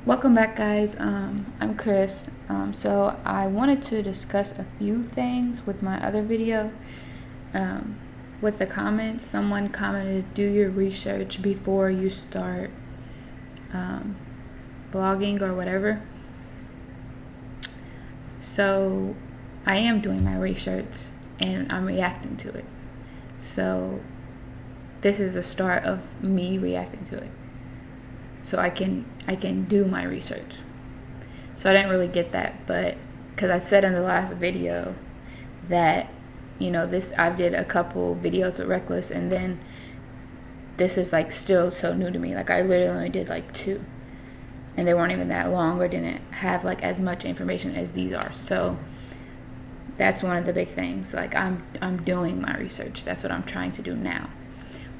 Welcome back, guys. I'm Chris. So I wanted to discuss a few things with my other video. With the comments, someone commented, do your research before you start blogging or whatever. So I am doing my research and I'm reacting to it. So this is the start of me reacting to it. So I can do my research. So I didn't really get that, but because I said in the last video that, you know, I did a couple videos with Reckless, and then this is like still so new to me. Like I literally only did like 2, and they weren't even that long or didn't have like as much information as these are. So that's one of the big things. Like I'm doing my research. That's what I'm trying to do now.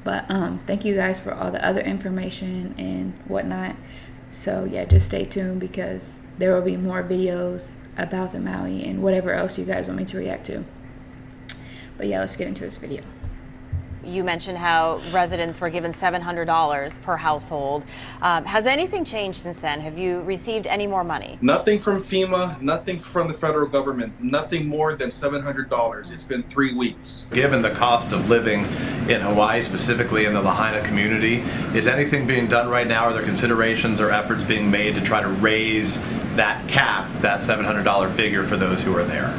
But thank you guys for all the other information and whatnot. So yeah, just stay tuned because there will be more videos about the Maui and whatever else you guys want me to react to. But yeah, let's get into this video. You mentioned how residents were given $700 per household. Has anything changed since then? Have you received any more money? Nothing from FEMA, nothing from the federal government, nothing more than $700. It's been 3 weeks. Given the cost of living in Hawaii, specifically in the Lahaina community, is anything being done right now? Are there considerations or efforts being made to try to raise that cap, that $700 figure for those who are there?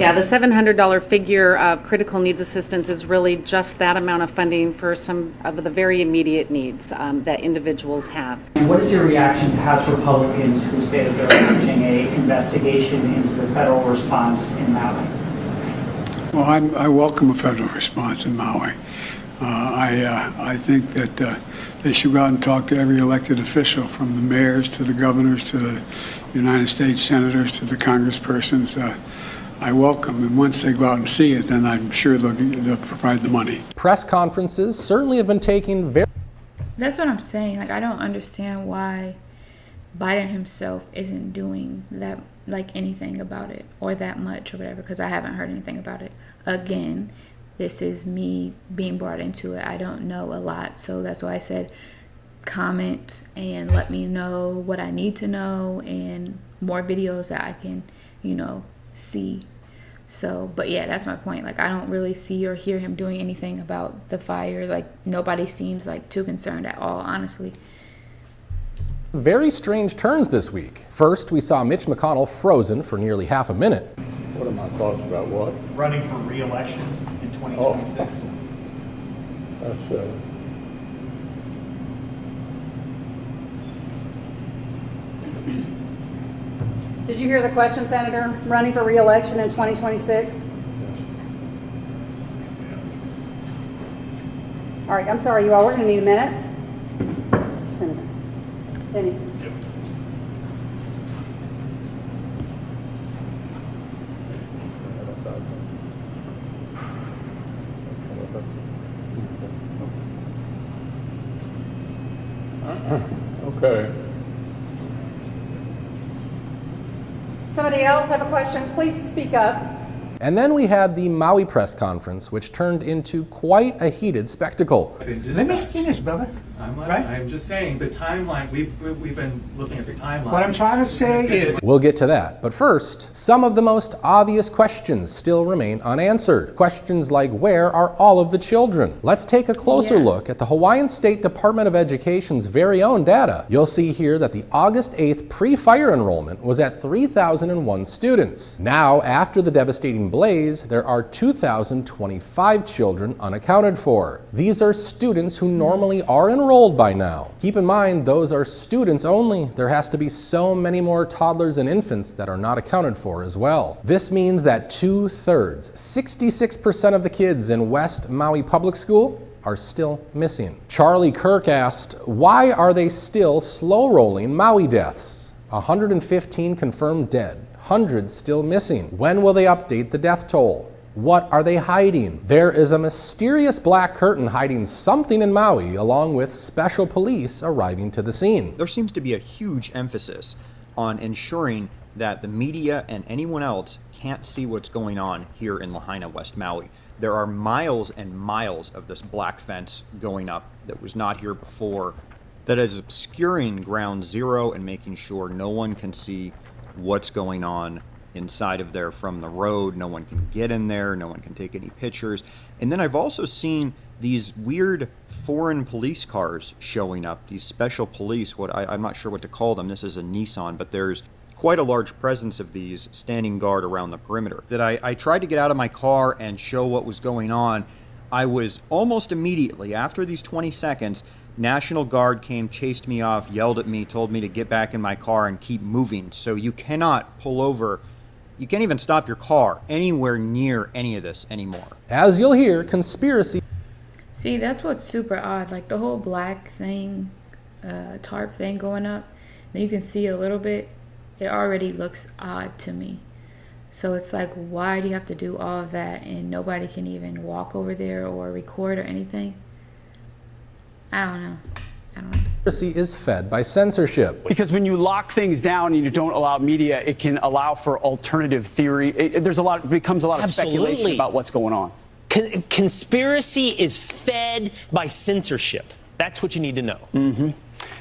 Yeah, the $700 figure of critical needs assistance is really just that amount of funding for some of the very immediate needs that individuals have. And what is your reaction to House Republicans who say that they're launching an investigation into the federal response in Maui? Well, I welcome a federal response in Maui. I think that they should go out and talk to every elected official, from the mayors to the governors to the United States senators to the congresspersons. I welcome, and once they go out and see it, then I'm sure they'll provide the money. Press conferences certainly have been taking very... That's what I'm saying. Like I don't understand why Biden himself isn't doing that, like anything about it or that much or whatever, because I haven't heard anything about it. Again, this is me being brought into it. I don't know a lot, so that's why I said comment and let me know what I need to know and more videos that I can, you know, see. So, but yeah, that's my point. Like I don't really see or hear him doing anything about the fires. Like nobody seems like too concerned at all, honestly. Very strange turns this week. First, we saw Mitch McConnell frozen for nearly half a minute. What are my thoughts about what? Running for re-election in 2026. That's Did you hear the question, Senator? Running for re-election in 2026? All right, I'm sorry, you all. We're going to need a minute. Senator. Benny. Yep. okay. Somebody else have a question? Please speak up. And then we had the Maui press conference, which turned into quite a heated spectacle. Let me finish, brother. I'm just saying the timeline. We've been looking at the timeline. What I'm trying to say is, We'll get to that. But first, some of the most obvious questions still remain unanswered. Questions like, where are all of the children? Let's take a closer look at the Hawaiian State Department of Education's very own data. You'll see here that the August 8th pre-fire enrollment was at 3,001 students. Now, after the devastating blaze, there are 2,025 children unaccounted for. These are students who normally are enrolled by now. Keep in mind, those are students only. There has to be so many more toddlers and infants that are not accounted for as well. This means that 2/3, 66% of the kids in West Maui Public School are still missing. Charlie Kirk asked, why are they still slow rolling Maui deaths? 115 confirmed dead, hundreds still missing. When will they update the death toll? What are they hiding? There is a mysterious black curtain hiding something in Maui, along with special police arriving to the scene. There seems to be a huge emphasis on ensuring that the media and anyone else can't see what's going on here in Lahaina, West Maui. There are miles and miles of this black fence going up that was not here before that is obscuring ground zero and making sure no one can see what's going on inside of there from the road. No one can get in there. No one can take any pictures. And then I've also seen these weird foreign police cars showing up, these special police, I'm not sure what to call them. This is a Nissan, but there's quite a large presence of these standing guard around the perimeter. That I tried to get out of my car and show what was going on. I was almost immediately, after these 20 seconds, National Guard came, chased me off, yelled at me, told me to get back in my car and keep moving. So you cannot pull over. You can't even stop your car anywhere near any of this anymore. As you'll hear, conspiracy. See, that's what's super odd. Like the whole black thing, tarp thing going up, then you can see a little bit. It already looks odd to me. So it's like, why do you have to do all of that and nobody can even walk over there or record or anything? I don't know. Conspiracy is fed by censorship. Because when you lock things down and you don't allow media, it can allow for alternative theory. It becomes a lot of speculation about what's going on. Conspiracy is fed by censorship. That's what you need to know. Mm-hmm.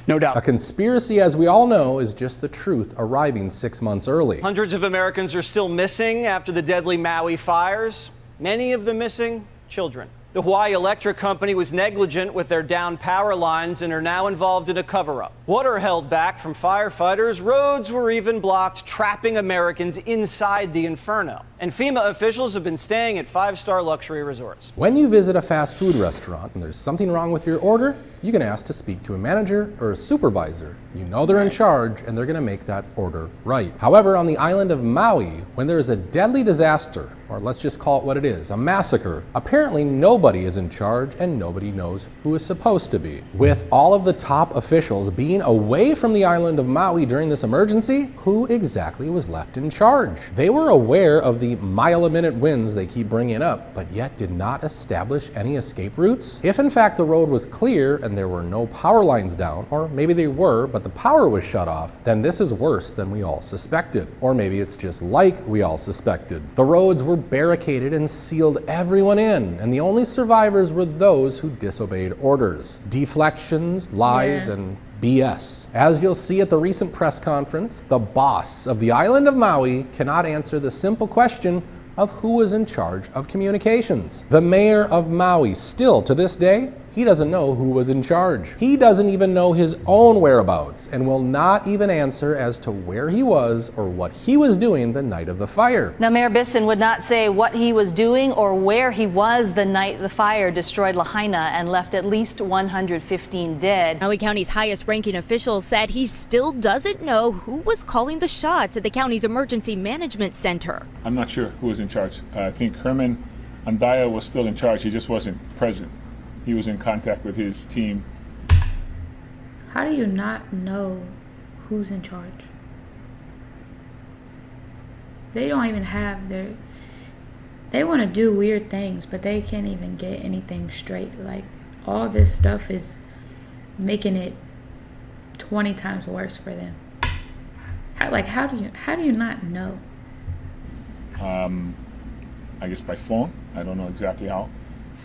No doubt. A conspiracy, as we all know, is just the truth arriving 6 months early. Hundreds of Americans are still missing after the deadly Maui fires. Many of the missing, children. The Hawaii Electric Company was negligent with their downed power lines and are now involved in a cover-up. Water held back from firefighters, roads were even blocked, trapping Americans inside the inferno. And FEMA officials have been staying at 5-star luxury resorts. When you visit a fast food restaurant and there's something wrong with your order, you can ask to speak to a manager or a supervisor. You know they're in charge and they're going to make that order right. However, on the island of Maui, when there is a deadly disaster, or let's just call it what it is, a massacre, apparently nobody is in charge and nobody knows who is supposed to be. With all of the top officials being away from the island of Maui during this emergency, who exactly was left in charge? They were aware of the mile-a-minute winds they keep bringing up, but yet did not establish any escape routes? If in fact the road was clear and there were no power lines down, or maybe they were, but the power was shut off, then this is worse than we all suspected. Or maybe it's just like we all suspected. The roads were barricaded and sealed everyone in, and the only survivors were those who disobeyed orders. Deflections, lies, and BS. As you'll see at the recent press conference, the boss of the island of Maui cannot answer the simple question of who was in charge of communications. The mayor of Maui, still to this day, he doesn't know who was in charge. He doesn't even know his own whereabouts and will not even answer as to where he was or what he was doing the night of the fire. Now, Mayor Bisson would not say what he was doing or where he was the night the fire destroyed Lahaina and left at least 115 dead. Maui County's highest ranking official said he still doesn't know who was calling the shots at the county's emergency management center. I'm not sure who was in charge. I think Herman Andaya was still in charge. He just wasn't present. He was in contact with his team. How do you not know who's in charge? They don't even have their... They want to do weird things, but they can't even get anything straight. Like, all this stuff is making it 20 times worse for them. How do you not know? I guess by phone. I don't know exactly how.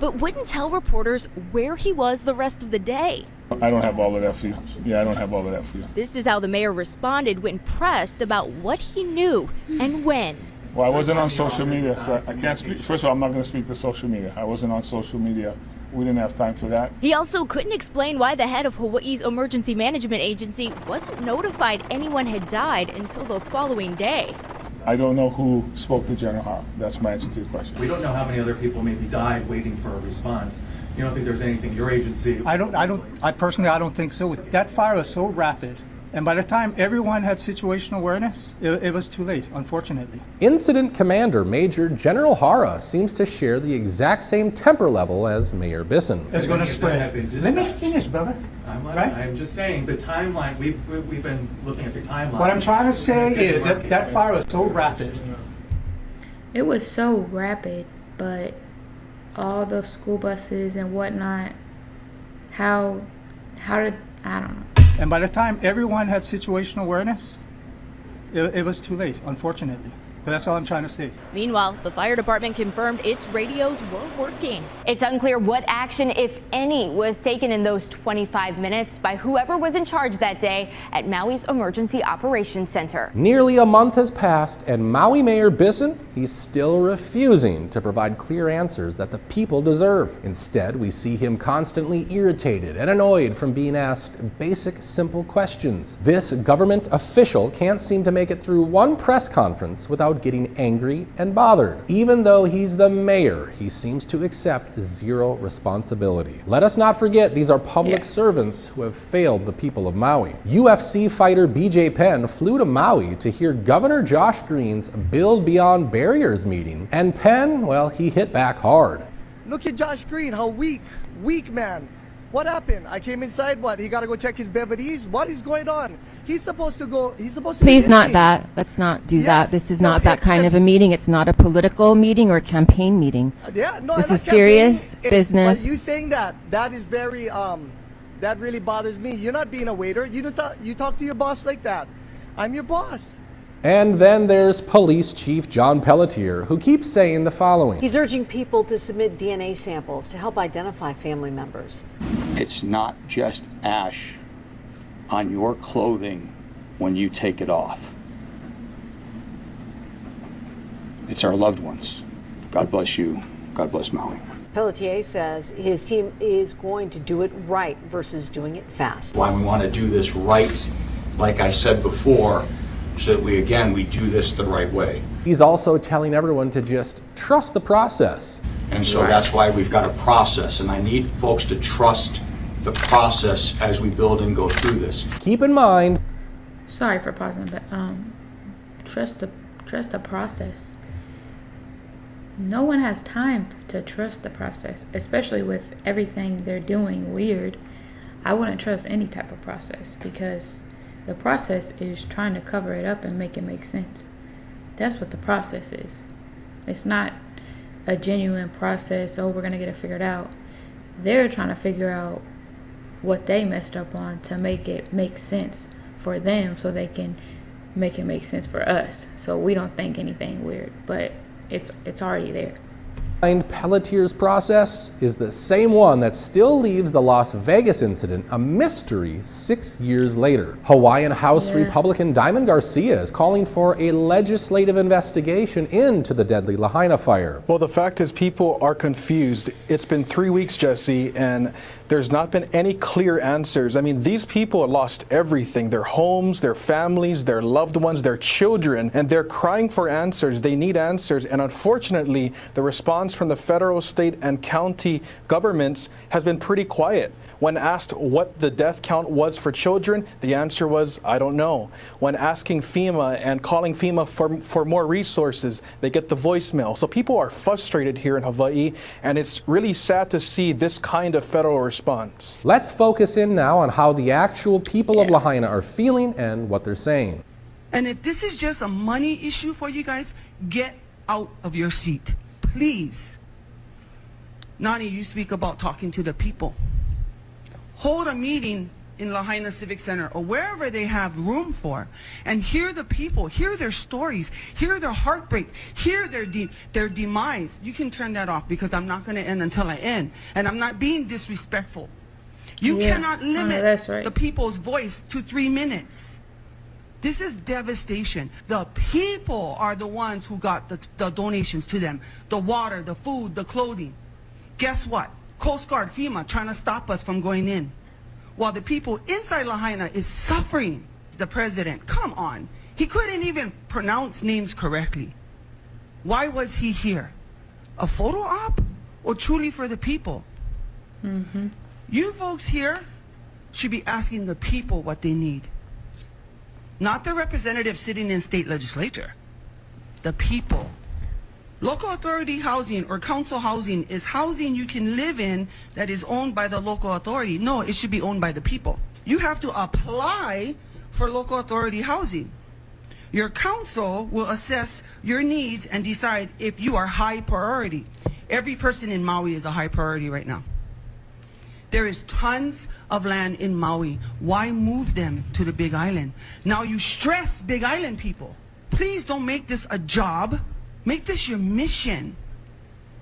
But wouldn't tell reporters where he was the rest of the day. I don't have all of that for you. Yeah, I don't have all of that for you. This is how the mayor responded when pressed about what he knew and when. Well, I wasn't on social media, so I can't speak. First of all, I'm not going to speak to social media. I wasn't on social media. We didn't have time for that. He also couldn't explain why the head of Hawaii's emergency management agency wasn't notified anyone had died until the following day. I don't know who spoke to General Howe. That's my answer to your question. We don't know how many other people maybe died waiting for a response. You don't think there's anything your agency... I personally don't think so. That fire was so rapid. And by the time everyone had situational awareness, it was too late, unfortunately. Incident Commander Major General Hara seems to share the exact same temper level as Mayor Bisson. It's going to spread. Let me finish, brother. I'm just saying the timeline. We've been looking at the timeline. What I'm trying to say is that fire was so rapid. It was so rapid, but all the school buses and whatnot, how did, I don't know. And by the time everyone had situational awareness, it was too late, unfortunately. But that's all I'm trying to say. Meanwhile, the fire department confirmed its radios were working. It's unclear what action, if any, was taken in those 25 minutes by whoever was in charge that day at Maui's Emergency Operations Center. Nearly a month has passed, and Maui Mayor Bisson, he's still refusing to provide clear answers that the people deserve. Instead, we see him constantly irritated and annoyed from being asked basic, simple questions. This government official can't seem to make it through one press conference without getting angry and bothered. Even though he's the mayor, he seems to accept zero responsibility. Let us not forget these are public servants who have failed the people of Maui. UFC fighter BJ Penn flew to Maui to hear Governor Josh Green's Build Beyond Barriers meeting, and Penn, well, he hit back hard. Look at Josh Green, how weak man. What happened? I came inside, what? He got to go check his bevities? What is going on? He's supposed to go, Please not that. Let's not do that. This is not that kind of a meeting. It's not a political meeting or a campaign meeting. Yeah, no, this is serious business. But you saying that is very, that really bothers me. You're not being a waiter. You talk to your boss like that. I'm your boss. And then there's Police Chief John Pelletier, who keeps saying the following. He's urging people to submit DNA samples to help identify family members. It's not just ash on your clothing when you take it off. It's our loved ones. God bless you. God bless Maui. Pelletier says his team is going to do it right versus doing it fast. Why we want to do this right, like I said before, so that we do this the right way. He's also telling everyone to just trust the process. And so that's why we've got a process, and I need folks to trust the process as we build and go through this. Keep in mind. Sorry for pausing, but trust the process. No one has time to trust the process, especially with everything they're doing weird. I wouldn't trust any type of process because the process is trying to cover it up and make it make sense. That's what the process is. It's not a genuine process, oh, we're going to get it figured out. They're trying to figure out what they messed up on to make it make sense for them so they can make it make sense for us. So we don't think anything weird, but it's already there. Pelletier's process is the same one that still leaves the Las Vegas incident a mystery 6 years later. Hawaiian House Republican Diamond Garcia is calling for a legislative investigation into the deadly Lahaina fire. Well, the fact is people are confused. It's been 3 weeks, Jesse, and there's not been any clear answers. I mean, these people lost everything, their homes, their families, their loved ones, their children, and they're crying for answers. They need answers, and unfortunately, the response from the federal, state, and county governments has been pretty quiet. When asked what the death count was for children, the answer was, I don't know. When asking FEMA and calling FEMA for more resources, they get the voicemail. So people are frustrated here in Hawaii, and it's really sad to see this kind of federal response. Let's focus in now on how the actual people of Lahaina are feeling and what they're saying. And if this is just a money issue for you guys, get out of your seat. Please. Nani, you speak about talking to the people. Hold a meeting in Lahaina Civic Center or wherever they have room for and hear the people, hear their stories, hear their heartbreak, hear their demise. You can turn that off because I'm not going to end until I end. And I'm not being disrespectful. You cannot limit the people's voice to 3 minutes. This is devastation. The people are the ones who got the donations to them. The water, the food, the clothing. Guess what? Coast Guard, FEMA trying to stop us from going in. While the people inside Lahaina is suffering. The president, come on. He couldn't even pronounce names correctly. Why was he here? A photo op or truly for the people? Mm-hmm. You folks here should be asking the people what they need. Not the representatives sitting in state legislature. The people. Local authority housing or council housing is housing you can live in that is owned by the local authority. No, it should be owned by the people. You have to apply for local authority housing. Your council will assess your needs and decide if you are high priority. Every person in Maui is a high priority right now. There is tons of land in Maui. Why move them to the Big Island? Now you stress Big Island people. Please don't make this a job. Make this your mission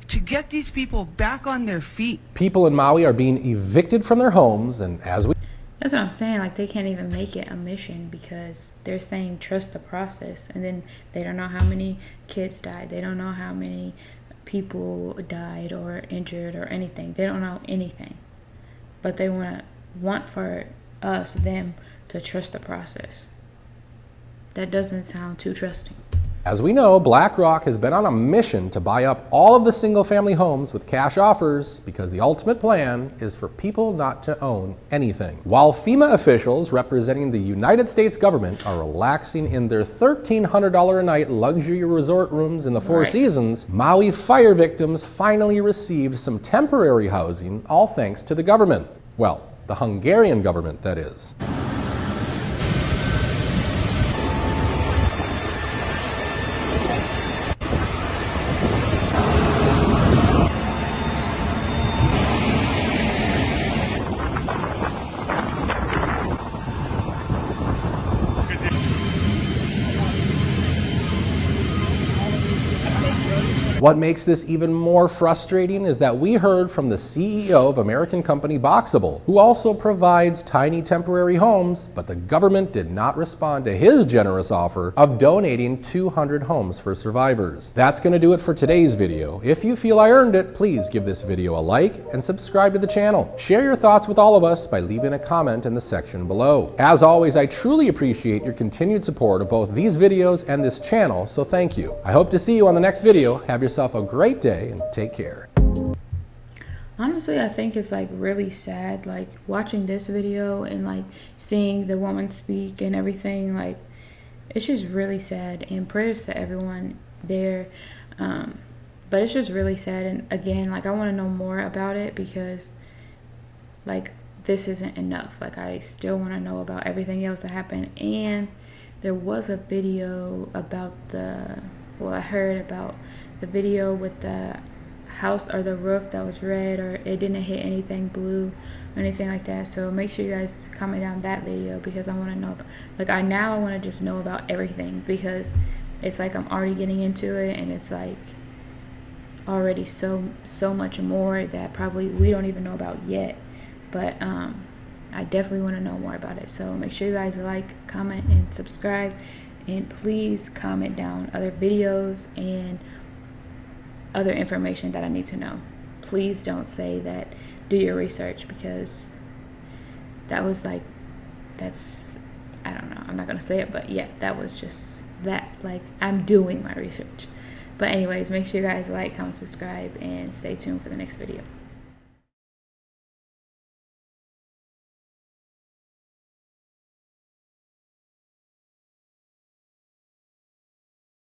to get these people back on their feet. People in Maui are being evicted from their homes, and as we... That's what I'm saying, like they can't even make it a mission because they're saying trust the process, and then they don't know how many kids died. They don't know how many people died or injured or anything. They don't know anything. But they want for us, them, to trust the process. That doesn't sound too trusting. As we know, BlackRock has been on a mission to buy up all of the single-family homes with cash offers because the ultimate plan is for people not to own anything. While FEMA officials representing the United States government are relaxing in their $1,300 a night luxury resort rooms in the Four Seasons, Maui fire victims finally received some temporary housing, all thanks to the government. Well, the Hungarian government, that is. What makes this even more frustrating is that we heard from the CEO of American company Boxable, who also provides tiny temporary homes, but the government did not respond to his generous offer of donating 200 homes for survivors. That's going to do it for today's video. If you feel I earned it, please give this video a like and subscribe to the channel. Share your thoughts with all of us by leaving a comment in the section below. As always, I truly appreciate your continued support of both these videos and this channel, so thank you. I hope to see you on the next video. Have yourself a great day and take care. Honestly, I think it's like really sad, like watching this video and like seeing the woman speak and everything. Like it's just really sad, and prayers to everyone there. But it's just really sad, and again, like I want to know more about it because like this isn't enough. Like I still want to know about everything else that happened. And there was a video about I heard about the video with the house or the roof that was red, or it didn't hit anything blue or anything like that. So make sure you guys comment down that video because I want to know about, like I want to just know about everything because it's like I'm already getting into it, and it's like already so much more that probably we don't even know about yet. But I definitely want to know more about it. So make sure you guys like, comment, and subscribe, and please comment down other videos and other information that I need to know. Please don't say that, do your research, because that was like, I don't know, I'm not gonna say it, but yeah, that was just that, like I'm doing my research. But anyways, make sure you guys like, comment, subscribe, and stay tuned for the next video.